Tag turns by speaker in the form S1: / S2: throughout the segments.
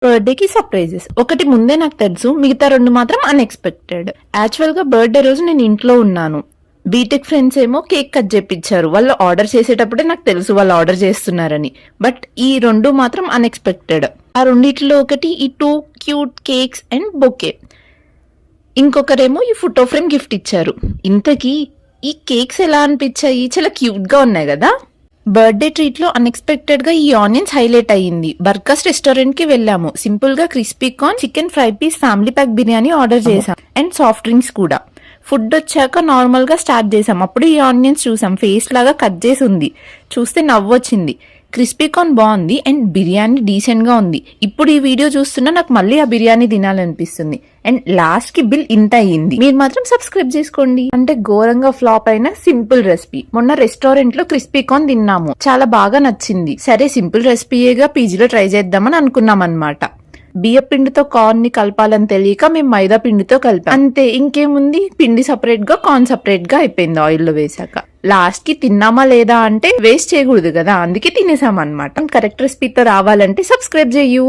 S1: బర్త్డేకి సర్ప్రైజెస్ ఒకటి ముందే నాకు తెలుసు, మిగతా 2 మాత్రం అన్ఎక్స్పెక్టెడ్. యాక్చువల్ గా బర్త్డే రోజు నేను ఇంట్లో ఉన్నాను. బీటెక్ ఫ్రెండ్స్ ఏమో కేక్ కట్ చేపించారు. వాళ్ళు ఆర్డర్ చేసేటప్పుడే నాకు తెలుసు వాళ్ళు ఆర్డర్ చేస్తున్నారని. బట్ ఈ 2 మాత్రం అన్ఎక్స్పెక్టెడ్. ఆ రెండిట్లో ఒకటి ఈ 2 క్యూట్ కేక్స్ అండ్ బొకే. ఇంకొకరేమో ఈ ఫోటో ఫ్రేమ్ గిఫ్ట్ ఇచ్చారు. ఇంతకీ ఈ కేక్స్ ఎలా అనిపించాయి? చాలా క్యూట్ గా ఉన్నాయి కదా. బర్త్డే ట్రీట్ లో అన్ఎక్స్పెక్టెడ్ గా ఈ ఆనియన్స్ హైలైట్ అయ్యింది. బర్కస్ రెస్టారెంట్ కి వెళ్ళాము. సింపుల్ గా crispy corn, chicken fry piece, family pack biryani order చేసాం. అండ్ సాఫ్ట్ డ్రింక్స్ కూడా. ఫుడ్ వచ్చాక నార్మల్ గా స్టార్ట్ చేసాం. అప్పుడు ఈ ఆనియన్స్ చూసాం. ఫేస్ లాగా కట్ చేసి ఉంది. చూస్తే నవ్వొచ్చింది. క్రిస్పీ కార్న్ బాగుంది అండ్ బిర్యానీ డీసెంట్ గా ఉంది. ఇప్పుడు ఈ వీడియో చూస్తున్నా నాకు మళ్ళీ ఆ బిర్యానీ తినాలనిపిస్తుంది. అండ్ లాస్ట్ కి బిల్ ఇంత అయ్యింది. మీరు మాత్రం సబ్స్క్రైబ్ చేసుకోండి. అంటే ఘోరంగా ఫ్లాప్ అయిన సింపుల్ రెసిపీ. మొన్న రెస్టారెంట్ లో క్రిస్పీ కార్న్ తిన్నాము. చాలా బాగా నచ్చింది. సరే సింపుల్ రెసిపీయేగా పీజీలో ట్రై చేద్దామని అనుకున్నాం అన్నమాట. బియ్య పిండితో కార్న్ ని కలపాలని తెలియక మేము మైదా పిండితో కలిపాం. అంతే, ఇంకేముంది, పిండి సపరేట్ గా కార్న్ సపరేట్ గా అయిపోయింది ఆయిల్లో వేసాక. లాస్ట్ కి తిన్నామా లేదా అంటే వేస్ట్ చేయకూడదు కదా, అందుకే తినేసాం అనమాట. కరెక్ట్ రెసిపీతో రావాలంటే సబ్స్క్రైబ్ చేయు.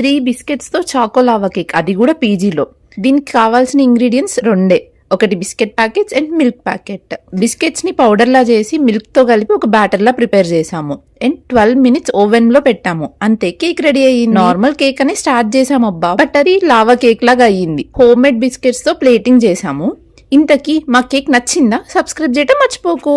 S1: 3 బిస్కెట్స్ తో చాకో లావా కేక్, అది కూడా పీజీలో. దీనికి కావాల్సిన ఇంగ్రీడియంట్స్ 2. ఒకటి biscuit packets and milk packet. Biscuits ని పౌడర్ లా చేసి మిల్క్ తో కలిపి ఒక బ్యాటర్ లా ప్రిపేర్ చేసాము. అండ్ 12 minutes ఓవెన్ లో పెట్టాము. అంతే, కేక్ రెడీ అయ్యింది. నార్మల్ కేక్ అని స్టార్ట్ చేసాము అబ్బా, బట్ అది లావా కేక్ లాగా అయ్యింది. హోమ్ మేడ్ బిస్కెట్స్ తో ప్లేటింగ్ చేసాము. ఇంతకీ మా కేక్ నచ్చిందా? సబ్స్క్రైబ్ చేయటం మర్చిపోకు.